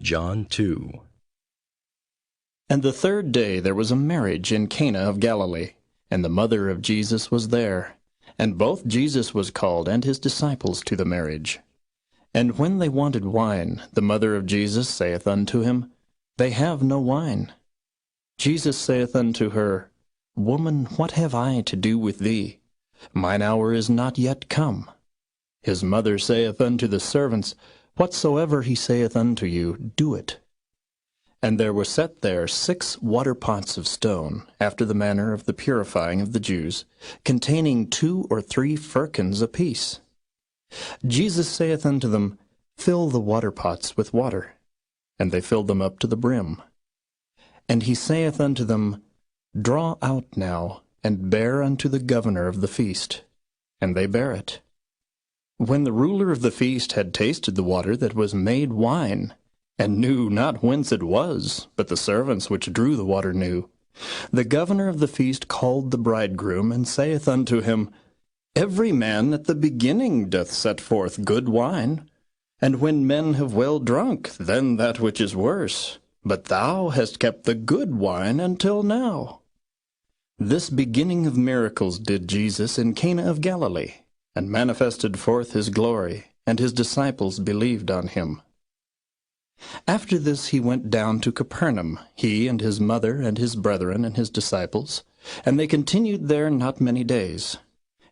John 2. And the third day there was a marriage in Cana of Galilee, and the mother of Jesus was there. And both Jesus was called and his disciples to the marriage. And when they wanted wine, the mother of Jesus saith unto him, They have no wine. Jesus saith unto her, Woman, what have I to do with thee? Mine hour is not yet come. His mother saith unto the servants, Whatsoever he saith unto you, do it. And there were set there 6 water pots of stone, after the manner of the purifying of the Jews, containing 2 or 3 firkins apiece. Jesus saith unto them, Fill the water pots with water. And they filled them up to the brim. And he saith unto them, Draw out now, and bear unto the governor of the feast. And they bare it. When the ruler of the feast had tasted the water that was made wine, and knew not whence it was, but the servants which drew the water knew, the governor of the feast called the bridegroom, and saith unto him, Every man at the beginning doth set forth good wine, and when men have well drunk, then that which is worse. But thou hast kept the good wine until now. This beginning of miracles did Jesus in Cana of Galilee, and manifested forth his glory, and his disciples believed on him. After this he went down to Capernaum, he and his mother and his brethren and his disciples, and they continued there not many days.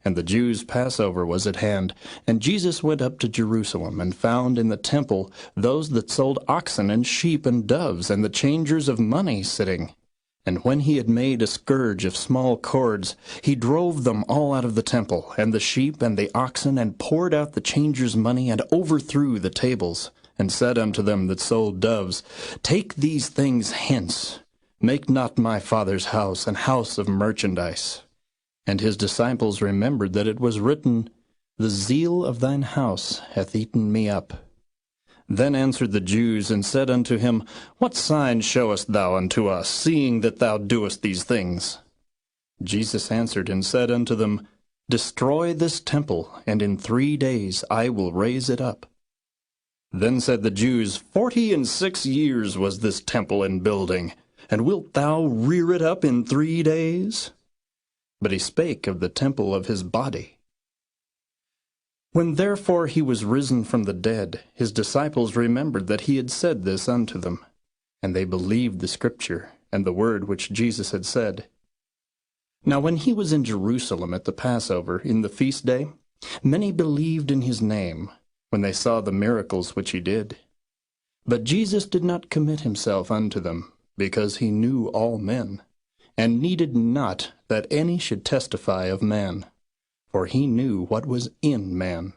And the Jews' Passover was at hand, and Jesus went up to Jerusalem, and found in the temple those that sold oxen and sheep and doves, and the changers of money sitting. And when he had made a scourge of small cords, he drove them all out of the temple, and the sheep and the oxen, and poured out the changers' money, and overthrew the tables, and said unto them that sold doves, Take these things hence, make not my Father's house an house of merchandise. And his disciples remembered that it was written, The zeal of thine house hath eaten me up. Then answered the Jews, and said unto him, What sign showest thou unto us, seeing that thou doest these things? Jesus answered and said unto them, Destroy this temple, and in 3 days I will raise it up. Then said the Jews, 46 years was this temple in building, and wilt thou rear it up in 3 days? But he spake of the temple of his body. When therefore he was risen from the dead, his disciples remembered that he had said this unto them, and they believed the scripture, and the word which Jesus had said. Now when he was in Jerusalem at the Passover, in the feast day, many believed in his name, when they saw the miracles which he did. But Jesus did not commit himself unto them, because he knew all men, and needed not that any should testify of man, for he knew what was in man.